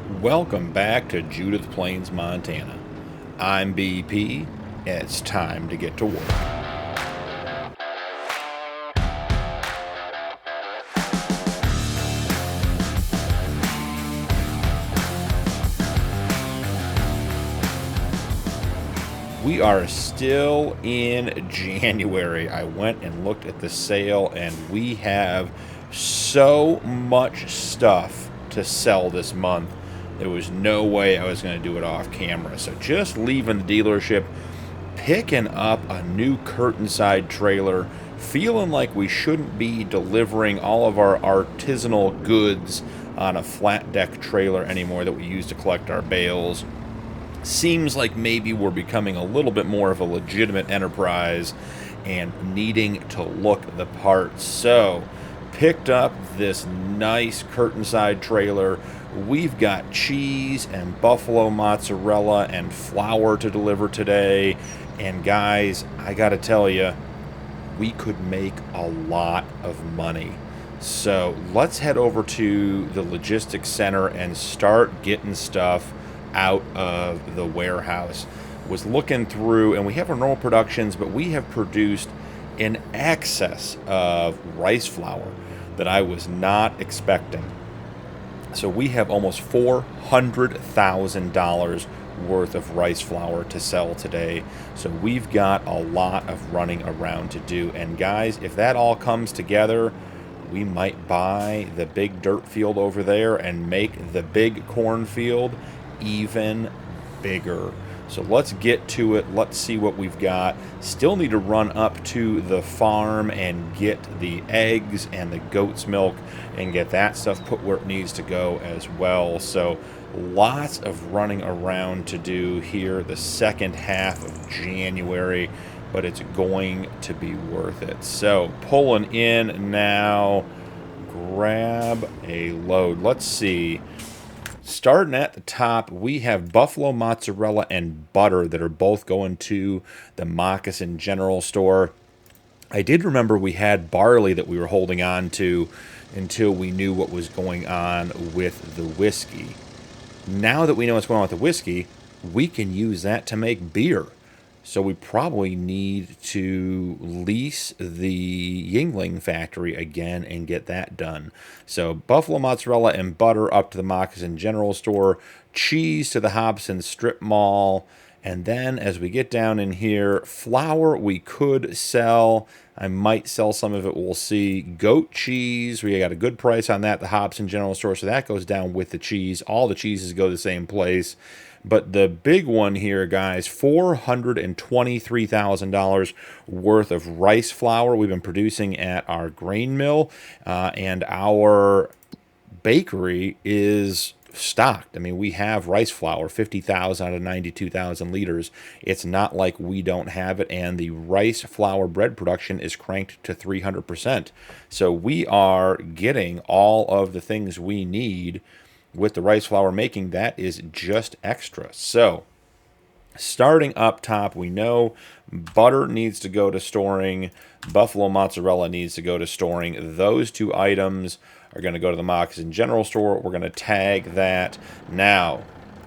Welcome back to Judith Plains, Montana. I'm BP, and it's time to get to work. We are still in January. I went and looked at the sale, and we have so much stuff to sell this month. There was no way I was going to do it off camera. So just leaving the dealership, picking up a new curtain side trailer, feeling like we shouldn't be delivering all of our artisanal goods on a flat deck trailer anymore that we use to collect our bales. Seems like maybe we're becoming a little bit more of a legitimate enterprise and needing to look the part. So picked up this nice curtain side trailer. We've got cheese and buffalo mozzarella and flour to deliver today. And guys, I gotta tell you, we could make a lot of money. So let's head over to the logistics center and start getting stuff out of the warehouse. Was looking through, and we have our normal productions, but we have produced in excess of rice flour that I was not expecting. So we have almost $400,000 worth of rice flour to sell today. So we've got a lot of running around to do. And guys, if that all comes together, we might buy the big dirt field over there and make the big cornfield even bigger. So let's get to it. Let's see what we've got. Still need to run up to the farm and get the eggs and the goat's milk and get that stuff put where it needs to go as well. So lots of running around to do here the second half of January, but it's going to be worth it. So pulling in now, grab a load. Let's see. Starting at the top, we have buffalo mozzarella and butter that are both going to the Moccasin General Store. I did remember we had barley that we were holding on to until we knew what was going on with the whiskey. Now that we know what's going on with the whiskey, we can use that to make beer. So we probably need to lease the Yuengling factory again and get that done. So buffalo mozzarella and butter up to the Moccasin General Store, cheese to the Hobson Strip Mall, and then as we get down in here, flour we could sell. I might sell some of it, we'll see. Goat cheese, we got a good price on that at the Hobson General Store, so that goes down with the cheese. All the cheeses go to the same place. But the big one here, guys, $423,000 worth of rice flour we've been producing at our grain mill, and our bakery is stocked. I mean, we have rice flour, 50,000 out of 92,000 liters. It's not like we don't have it, and the rice flour bread production is cranked to 300%. So we are getting all of the things we need with the rice flour making. That is just extra. So starting up top, we know butter needs to go to storing, buffalo mozzarella needs to go to storing. Those two items are going to go to the Moccasin General Store. We're going to tag that. Now,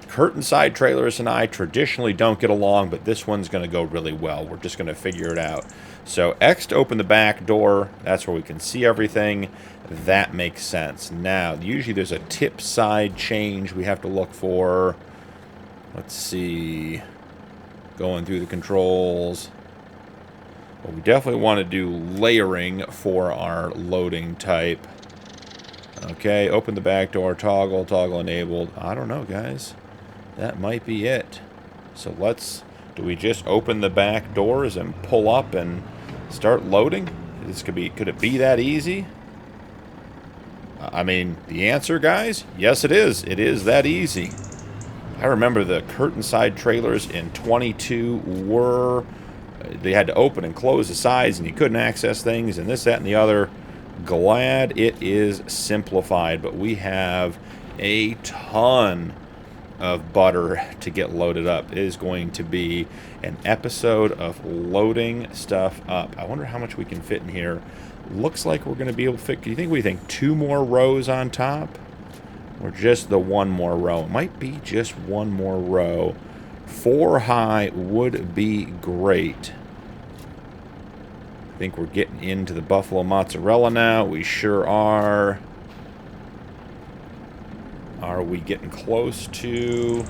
curtain side trailers and I traditionally don't get along, but this one's going to go really well. We're just going to figure it out. So X to open the back door, that's where we can see everything. That makes sense. Now, usually there's a tip side change we have to look for. Let's see. Going through the controls. Well, we definitely want to do layering for our loading type. Okay, open the back door, toggle enabled. I don't know, guys. That might be it. So let's, do we just open the back doors and pull up and start loading? Could it be that easy? I mean, the answer, guys, yes it is. It is that easy. I remember the curtain side trailers in 22 they had to open and close the sides and you couldn't access things and this, that, and the other. Glad it is simplified, but we have a ton of butter to get loaded up. It is going to be an episode of loading stuff up. I wonder how much we can fit in here. Looks like we're going to be able to fit, do you think 2 more rows on top? Or just the one more row. It might be just one more row. 4 high would be great. I think we're getting into the buffalo mozzarella now. We sure are. Are we getting close to...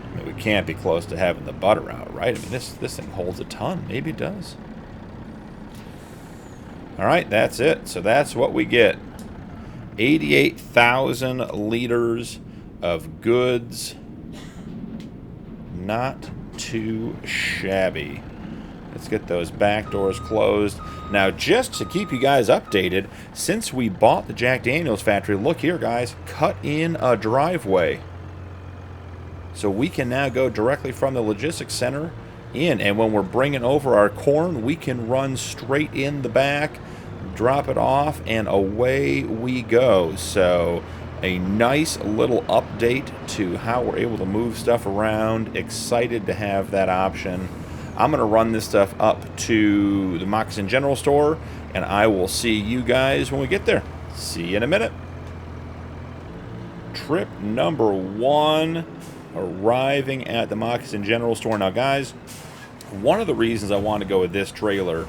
I mean, we can't be close to having the butter out, right? I mean, this thing holds a ton. Maybe it does. All right, that's it. So that's what we get. 88,000 liters of goods. Not too shabby. Let's get those back doors closed. Now, just to keep you guys updated, since we bought the Jack Daniels factory, look here, guys, cut in a driveway. So we can now go directly from the logistics center in, and when we're bringing over our corn, we can run straight in the back, drop it off, and away we go. So a nice little update to how we're able to move stuff around. Excited to have that option. I'm going to run this stuff up to the Moccasin General Store, and I will see you guys when we get there. See you in a minute. Trip number 1, arriving at the Moccasin General Store. Now, guys, one of the reasons I want to go with this trailer,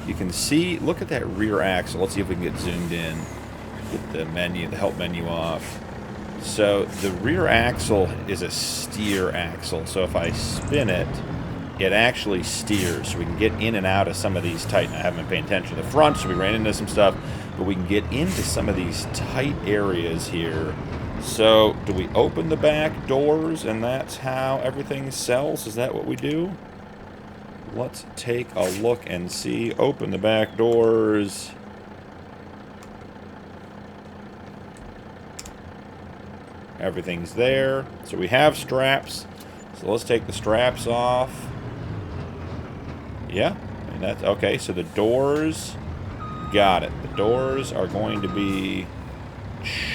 you can see, look at that rear axle. Let's see if we can get zoomed in. Get the menu, the help menu off. So the rear axle is a steer axle. So if I spin it, it actually steers. So we can get in and out of some of these tight, I haven't been paying attention to the front, so we ran into some stuff, but we can get into some of these tight areas here. So do we open the back doors and that's how everything sells? Is that what we do? Let's take a look and see. Open the back doors. Everything's there. So we have straps. So let's take the straps off. Yeah, and that's okay. So the doors, got it. The doors are going to be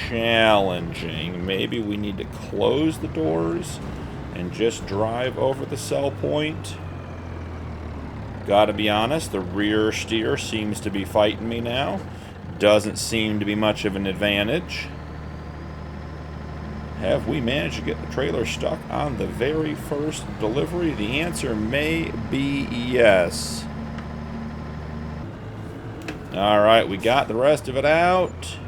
challenging. Maybe we need to close the doors and just drive over the sell point. Gotta be honest, the rear steer seems to be fighting me now. Doesn't seem to be much of an advantage. Have we managed to get the trailer stuck on the very first delivery? The answer may be yes. Alright, we got the rest of it out.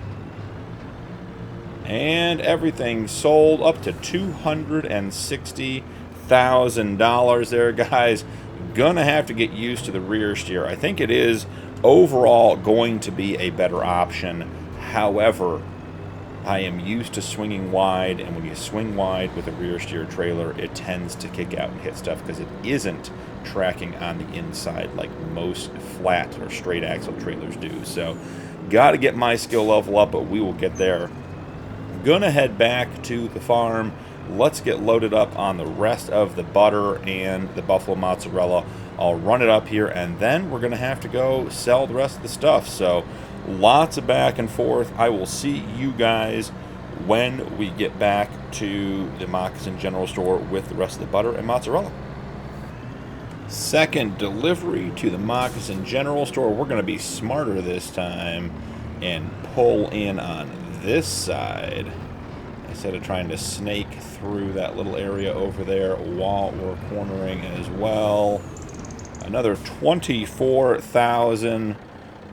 And everything sold up to $260,000 there, guys. Gonna have to get used to the rear steer. I think it is overall going to be a better option. However, I am used to swinging wide, and when you swing wide with a rear steer trailer, it tends to kick out and hit stuff because it isn't tracking on the inside like most flat or straight axle trailers do. So, got to get my skill level up, but we will get there. Gonna head back to the farm. Let's get loaded up on the rest of the butter and the buffalo mozzarella. I'll run it up here, and then we're gonna have to go sell the rest of the stuff. So lots of back and forth. I will see you guys when we get back to the Moccasin General Store with the rest of the butter and mozzarella. Second delivery to the Moccasin General Store. We're going to be smarter this time and pull in on this side instead of trying to snake through that little area over there while we're cornering as well. Another 24,000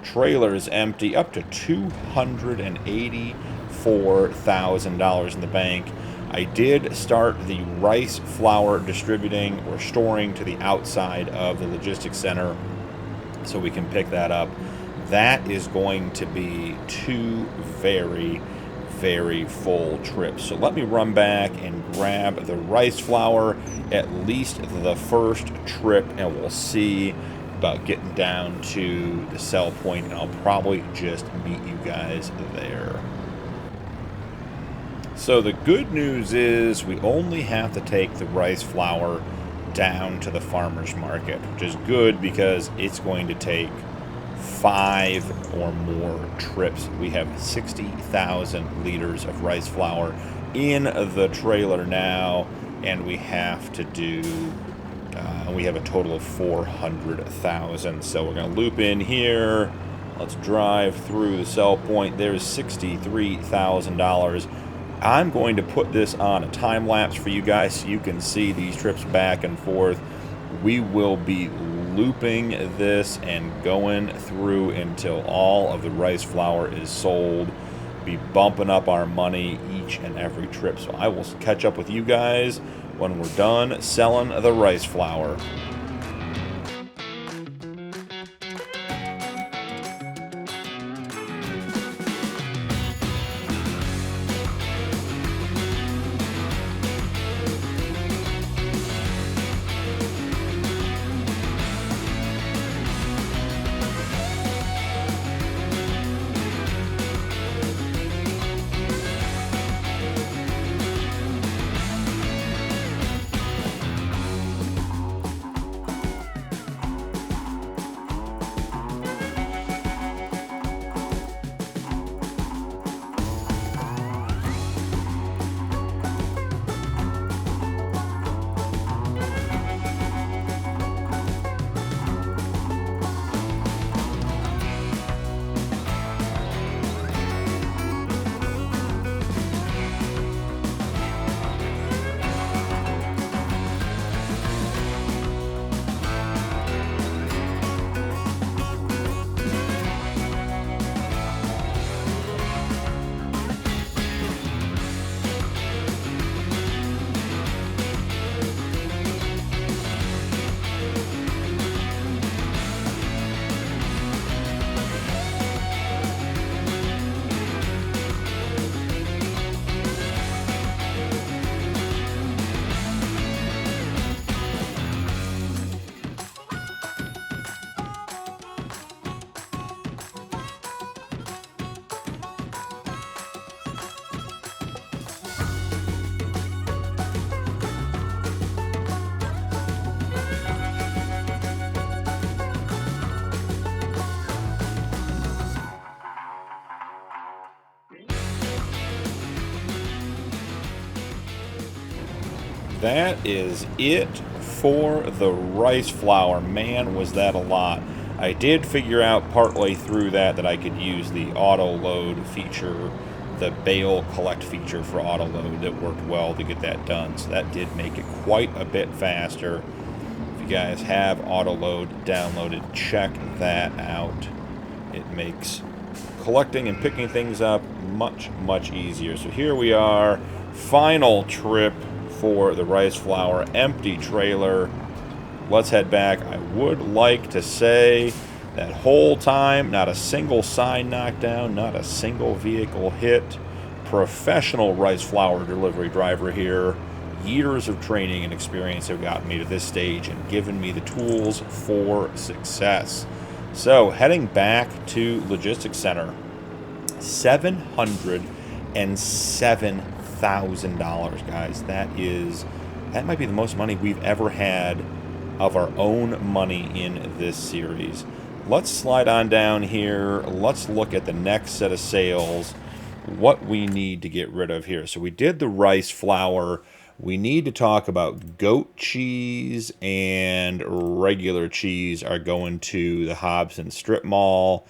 trailers empty, up to $284,000 in the bank. I did start the rice flour distributing or storing to the outside of the logistics center so we can pick that up. That is going to be 2 very, very full trips. So let me run back and grab the rice flour, at least the first trip, and we'll see about getting down to the sell point, and I'll probably just meet you guys there. So the good news is we only have to take the rice flour down to the farmer's market, which is good because it's going to take 5 or more trips. We have 60,000 liters of rice flour in the trailer now, and we have to do we have a total of 400,000. So we're going to loop in here. Let's drive through the sell point. There's $63,000. I'm going to put this on a time lapse for you guys so you can see these trips back and forth. We will be looping this and going through until all of the rice flour is sold. Be bumping up our money each and every trip. So I will catch up with you guys when we're done selling the rice flour. That is it for the rice flour. Man, was that a lot. I did figure out partway through that I could use the auto load feature, the bale collect feature for auto load. That worked well to get that done. So that did make it quite a bit faster. If you guys have auto load downloaded, check that out. It makes collecting and picking things up much, much easier. So here we are, final trip for the rice flour, empty trailer. Let's head back. I would like to say that whole time, not a single sign knocked down, not a single vehicle hit. Professional rice flour delivery driver here. Years of training and experience have gotten me to this stage and given me the tools for success. So heading back to Logistics Center, $707,000, guys. That might be the most money we've ever had of our own money in this series. Let's slide on down here. Let's look at the next set of sales, what we need to get rid of here. So we did the rice flour. We need to talk about goat cheese and regular cheese are going to the Hobson Strip Mall.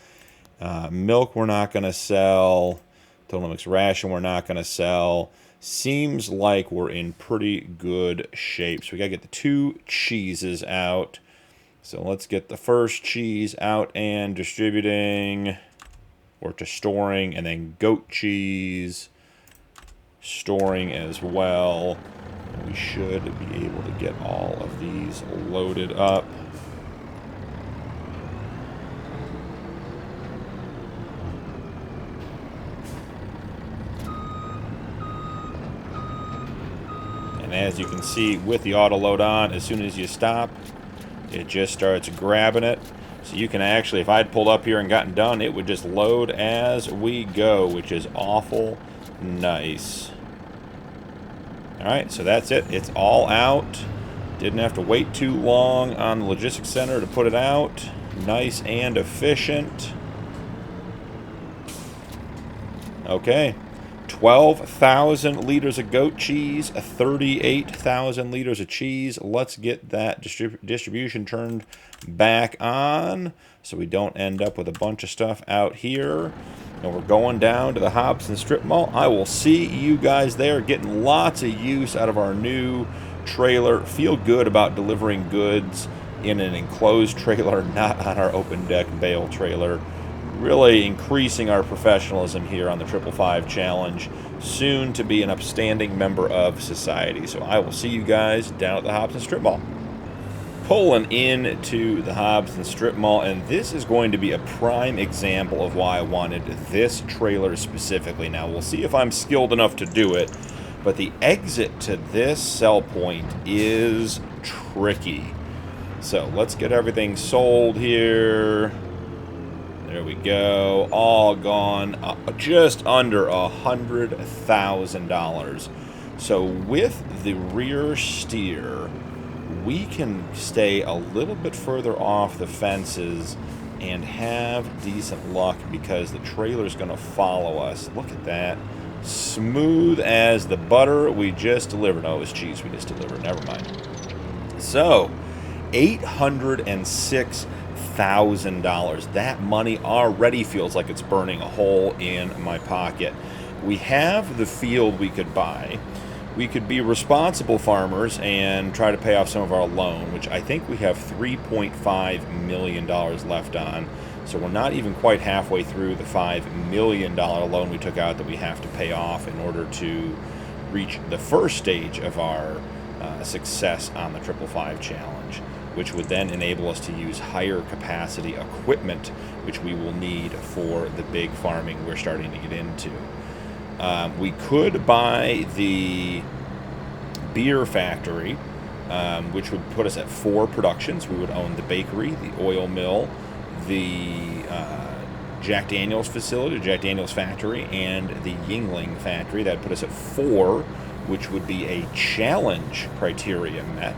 Milk we're not going to sell. Total Mix Ration we're not going to sell. Seems like we're in pretty good shape. So we got to get the two cheeses out. So let's get the first cheese out and distributing, or to storing, and then goat cheese storing as well. We should be able to get all of these loaded up. And as you can see with the auto load on, as soon as you stop, it just starts grabbing it. So you can actually, if I'd pulled up here and gotten done, it would just load as we go, which is awful nice. Alright, so that's it. It's all out. Didn't have to wait too long on the logistics center to put it out. Nice and efficient. Okay. 12,000 liters of goat cheese, 38,000 liters of cheese. Let's get that distribution turned back on so we don't end up with a bunch of stuff out here. And we're going down to the Hobson Strip Mall. I will see you guys there, getting lots of use out of our new trailer. Feel good about delivering goods in an enclosed trailer, not on our open deck bale trailer. Really increasing our professionalism here on the 555 Challenge. Soon to be an upstanding member of society. So I will see you guys down at the Hobson Strip Mall. Pulling into the Hobson Strip Mall, and this is going to be a prime example of why I wanted this trailer specifically. Now, we'll see if I'm skilled enough to do it, but the exit to this sell point is tricky. So let's get everything sold here. There we go. All gone. Just under $100,000. So with the rear steer, we can stay a little bit further off the fences and have decent luck because the trailer's going to follow us. Look at that. Smooth as the butter we just delivered. Oh, it was cheese we just delivered. Never mind. So, $806,000. That money already feels like it's burning a hole in my pocket. We have the field we could buy. We could be responsible farmers and try to pay off some of our loan, which I think we have $3.5 million left on. So we're not even quite halfway through the $5 million loan we took out that we have to pay off in order to reach the first stage of our success on the 555 Challenge, which would then enable us to use higher capacity equipment, which we will need for the big farming we're starting to get into. We could buy the beer factory, which would put us at 4 productions. We would own the bakery, the oil mill, the Jack Daniels facility, Jack Daniels factory, and the Yuengling factory. That would put us at 4, which would be a challenge criteria met.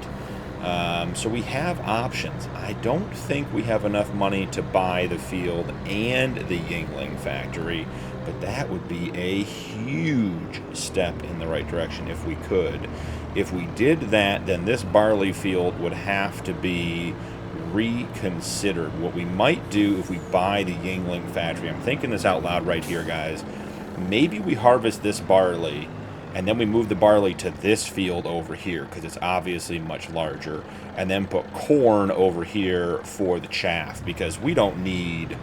So we have options. I don't think we have enough money to buy the field and the Yuengling factory, but that would be a huge step in the right direction if we could. If we did that, then this barley field would have to be reconsidered. What we might do if we buy the Yuengling factory, I'm thinking this out loud right here, guys, maybe we harvest this barley and then we move the barley to this field over here because it's obviously much larger, and then put corn over here for the chaff because we don't need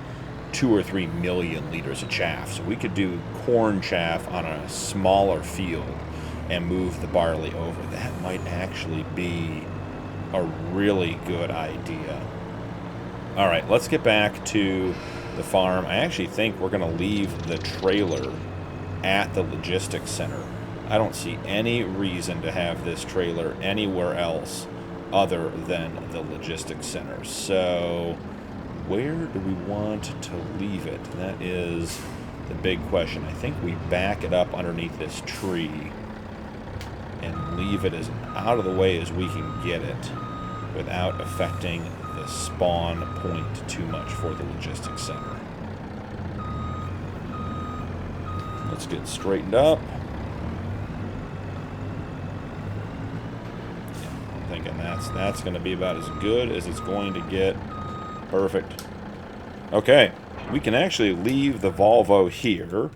2 or 3 million liters of chaff. So we could do corn chaff on a smaller field and move the barley over. That might actually be a really good idea. All right, let's get back to the farm. I actually think we're going to leave the trailer at the logistics center. I don't see any reason to have this trailer anywhere else other than the logistics center. So where do we want to leave it? That is the big question. I think we back it up underneath this tree and leave it as out of the way as we can get it without affecting the spawn point too much for the logistics center. Let's get straightened up. I'm thinking that's going to be about as good as it's going to get. Perfect. Okay, we can actually leave the Volvo here.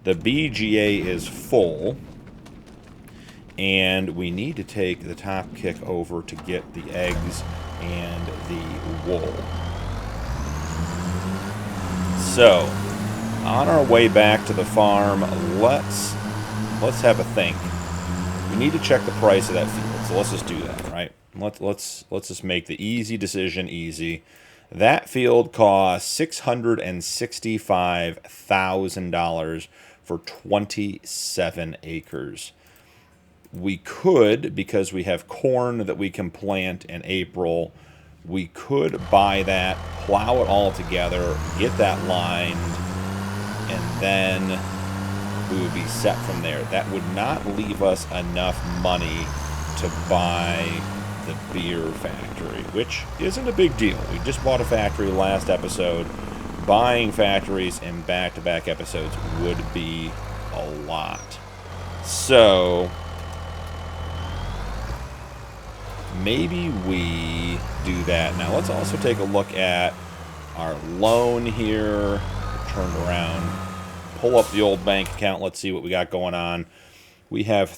The BGA is full. And we need to take the top kick over to get the eggs and the wool. So, on our way back to the farm, let's have a think. We need to check the price of that field, so let's just do that, right? Let's just make the easy decision easy. That field costs $665,000 for 27 acres. We could, because we have corn that we can plant in April, we could buy that, plow it all together, get that lined, and then we would be set from there. That would not leave us enough money to buy the beer factory, which isn't a big deal. We just bought a factory last episode. Buying factories in back-to-back episodes would be a lot. So maybe we do that. Now let's also take a look at our loan here. Turned around. pull up the old bank account. Let's see what we got going on. We have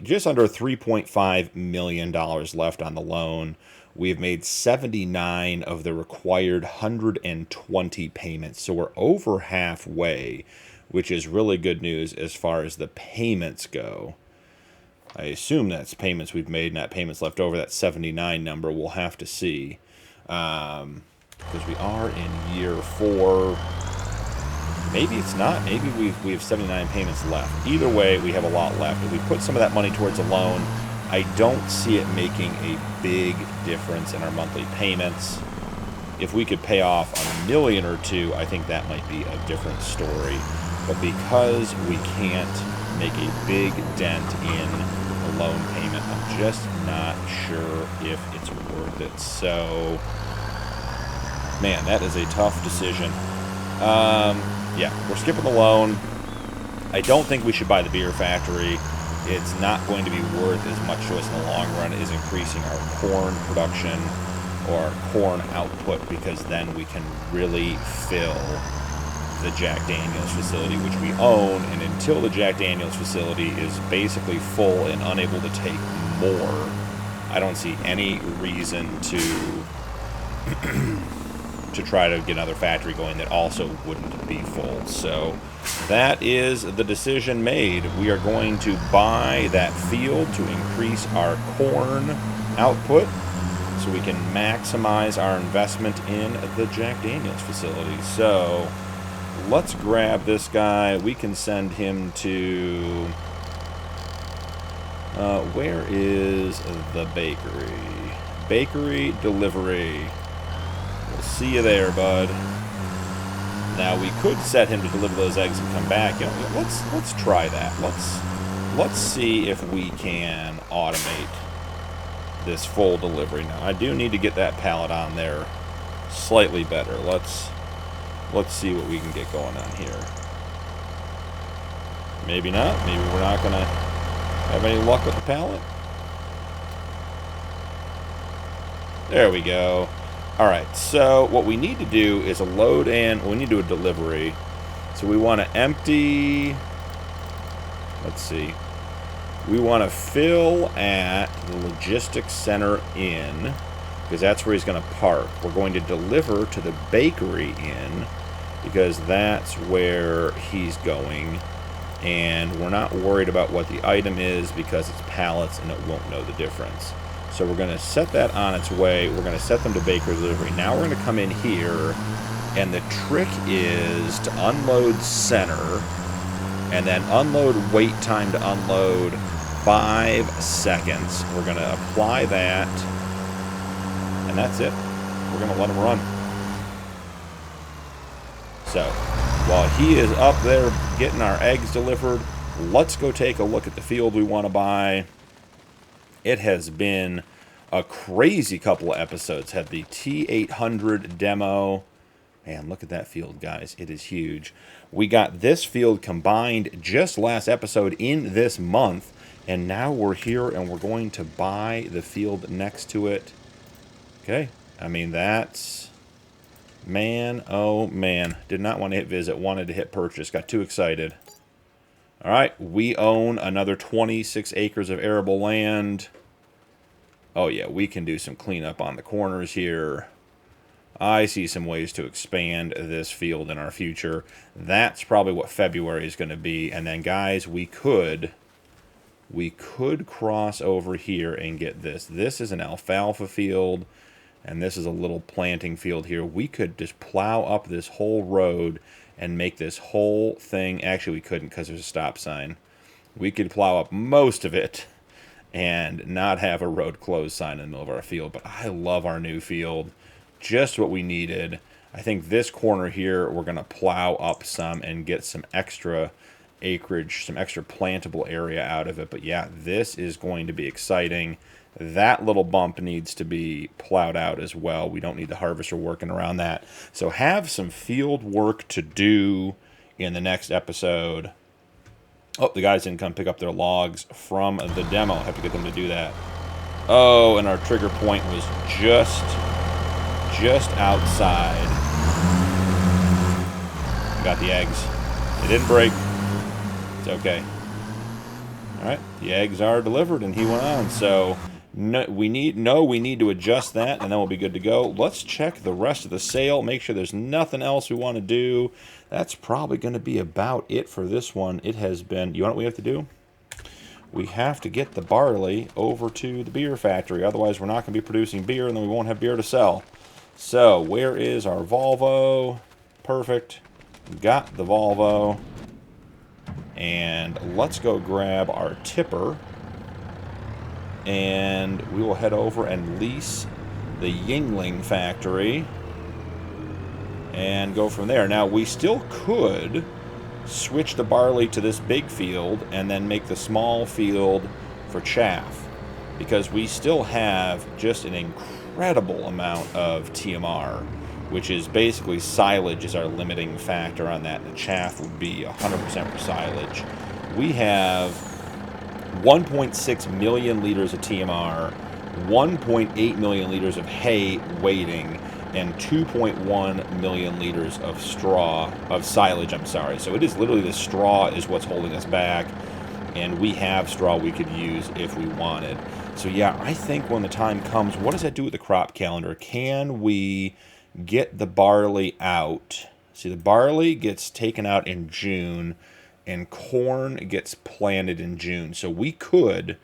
just under $3.5 million left on the loan. We have made 79 of the required 120 payments. So we're over halfway, which is really good news as far as the payments go. I assume that's payments we've made, not payments left over. That 79 number we'll have to see. Because we are in year 4. Maybe it's not. Maybe we have 79 payments left. Either way, we have a lot left. If we put some of that money towards a loan, I don't see it making a big difference in our monthly payments. If we could pay off $1 million or $2 million, I think that might be a different story. But because we can't make a big dent in the loan payment, I'm just not sure if it's worth it. So, man, that is a tough decision. Yeah, we're skipping the loan. I don't think we should buy the beer factory. It's not going to be worth as much to us in the long run as increasing our corn production or our corn output, because then we can really fill the Jack Daniels facility, which we own, and until the Jack Daniels facility is basically full and unable to take more, I don't see any reason to try to get another factory going that also wouldn't be full. So that is the decision made. We are going to buy that field to increase our corn output so we can maximize our investment in the Jack Daniels facility. So let's grab this guy. We can send him to... where is the bakery? Bakery delivery. We'll see you there, bud. Now we could set him to deliver those eggs and come back. You know, let's try that. Let's see if we can automate this full delivery. Now I do need to get that pallet on there slightly better. Let's see what we can get going on here. Maybe not. Maybe we're not gonna have any luck with the pallet. There we go. Alright, so what we need to do is a load and we need to do a delivery. So we want to empty, let's see, we want to fill at the logistics center inn, because that's where he's going to park. We're going to deliver to the bakery inn, because that's where he's going. And we're not worried about what the item is, because it's pallets and it won't know the difference. So we're going to set that on its way. We're going to set them to bakery delivery. Now we're going to come in here, and the trick is to unload center, and then unload wait time to unload 5 seconds. We're going to apply that, and that's it. We're going to let him run. So while he is up there getting our eggs delivered, let's go take a look at the field we want to buy. It has been a crazy couple of episodes. Had the T800 demo. Man, look at that field, guys. It is huge. We got this field combined just last episode in this month. And now we're here and we're going to buy the field next to it. Okay. I mean, that's... Man, oh man. Did not want to hit visit. Wanted to hit purchase. Got too excited. Alright, we own another 26 acres of arable land. Oh yeah, we can do some cleanup on the corners here. I see some ways to expand this field in our future. That's probably what February is going to be. And then guys, we could cross over here and get this. This is an alfalfa field, and this is a little planting field here. We could just plow up this whole road and make this whole thing... Actually, we couldn't because there's a stop sign. We could plow up most of it and not have a road closed sign in the middle of our field. But I love our new field. Just what we needed. I think this corner here, we're going to plow up some and get some extra acreage, some extra plantable area out of it. But yeah, this is going to be exciting. That little bump needs to be plowed out as well. We don't need the harvester working around that. So have some field work to do in the next episode. Oh, the guys didn't come pick up their logs from the demo. I have to get them to do that. Oh, and our trigger point was just outside. Got the eggs. It didn't break. It's okay. All right, the eggs are delivered, and he went on. So we need to adjust that, and then we'll be good to go. Let's check the rest of the sale. Make sure there's nothing else we want to do. That's probably going to be about it for this one. It has been. You know what we have to do? We have to get the barley over to the beer factory. Otherwise, we're not going to be producing beer, and then we won't have beer to sell. So where is our Volvo? Perfect. Got the Volvo. And let's go grab our tipper. And we will head over and lease the Yingling factory. And go from there. Now, we still could switch the barley to this big field and then make the small field for chaff. Because we still have just an incredible amount of TMR, which is basically silage is our limiting factor on that. The chaff would be 100% for silage. We have 1.6 million liters of TMR, 1.8 million liters of hay waiting, and 2.1 million liters of silage, I'm sorry. So it is literally the straw is what's holding us back, and we have straw we could use if we wanted. So yeah, I think when the time comes, what does that do with the crop calendar? Can we get the barley out? See, the barley gets taken out in June, and corn gets planted in June. So we could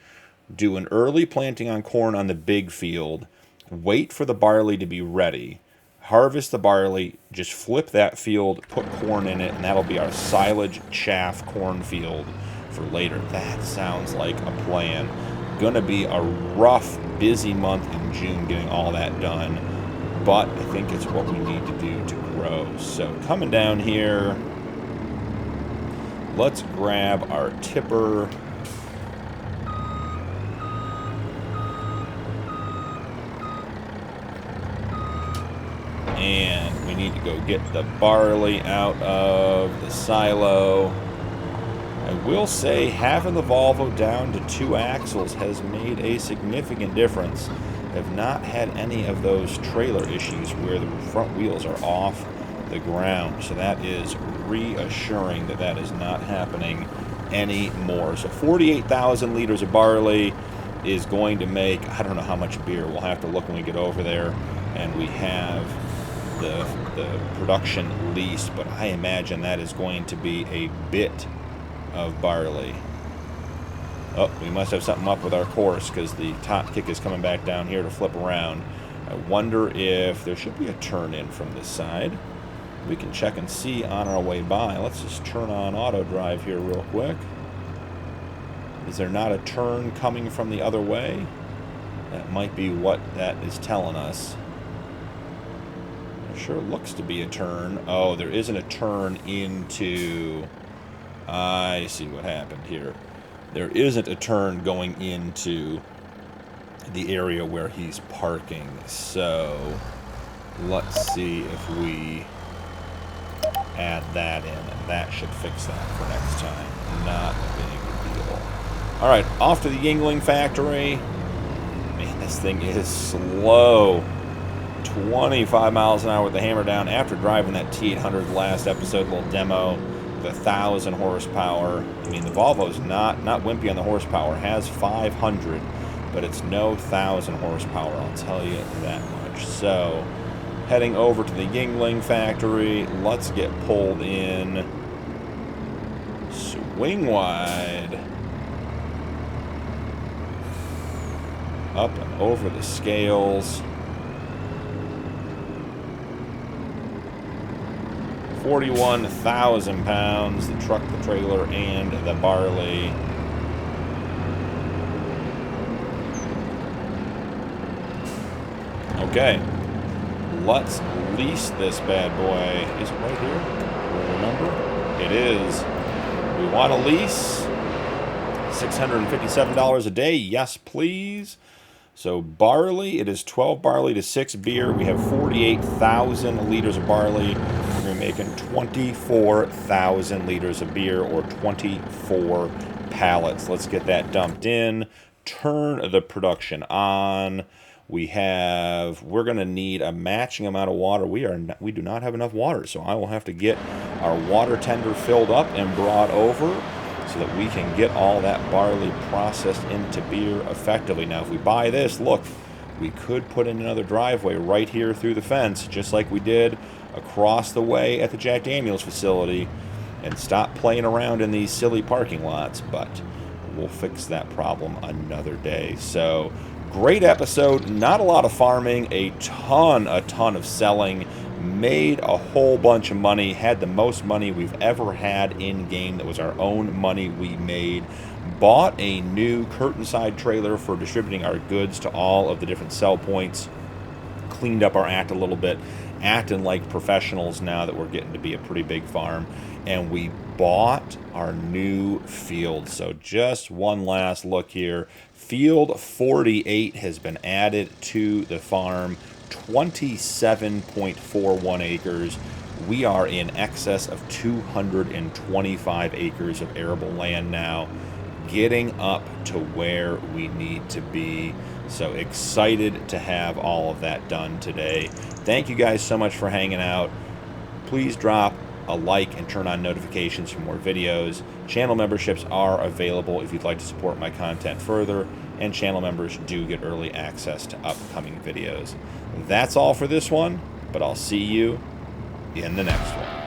do an early planting on corn on the big field, wait for the barley to be ready, harvest the barley, just flip that field, put corn in it, and that'll be our silage chaff cornfield for later. That sounds like a plan. Gonna be a rough, busy month in June getting all that done, but I think it's what we need to do to grow. So coming down here, let's grab our tipper. And we need to go get the barley out of the silo. I will say having the Volvo down to 2 axles has made a significant difference. Have not had any of those trailer issues where the front wheels are off the ground. So that is reassuring that that is not happening anymore. So 48,000 liters of barley is going to make, I don't know how much beer. We'll have to look when we get over there. And we have the production leased, but I imagine that is going to be a bit of barley. Oh, we must have something up with our course because the top kick is coming back down here to flip around. I wonder if there should be a turn in from this side. We can check and see on our way by. Let's just turn on auto drive here real quick. Is there not a turn coming from the other way? That might be what that is telling us. It sure looks to be a turn. Oh, there isn't a turn into... I see what happened here. There isn't a turn going into the area where he's parking. So let's see if we add that in, and that should fix that for next time. Not a big deal. All right, off to the Yingling factory. Man, this thing is slow. 25 miles an hour with the hammer down after driving that T800 last episode, little demo. 1,000 horsepower. I mean, the Volvo's not wimpy on the horsepower. Has 500, but it's no 1,000 horsepower. I'll tell you that much. So, heading over to the Yingling factory. Let's get pulled in. Swing wide. Up and over the scales. 41,000 pounds, the truck, the trailer, and the barley. Okay, let's lease this bad boy. Is it right here? Remember? It is. We want to lease $657 a day. Yes, please. So barley, it is 12 barley to 6 beer. We have 48,000 liters of barley. We're making 24,000 liters of beer, or 24 pallets. Let's get that dumped in. Turn the production on. We're going to need a matching amount of water. We do not have enough water, so I will have to get our water tender filled up and brought over so that we can get all that barley processed into beer effectively. Now, if we buy this, look, we could put in another driveway right here through the fence, just like we did across the way at the Jack Daniels facility, and stop playing around in these silly parking lots, but we'll fix that problem another day. So, great episode, not a lot of farming, a ton of selling, made a whole bunch of money, had the most money we've ever had in-game. That was our own money we made. Bought a new curtain side trailer for distributing our goods to all of the different sell points. Cleaned up our act a little bit, acting like professionals now that we're getting to be a pretty big farm. And we bought our new field. So just one last look here. Field 48 has been added to the farm. 27.41 acres. We are in excess of 225 acres of arable land now, getting up to where we need to be. So excited to have all of that done today. Thank you guys so much for hanging out. Please drop a like and turn on notifications for more videos. Channel memberships are available if you'd like to support my content further, and channel members do get early access to upcoming videos. That's all for this one, but I'll see you in the next one.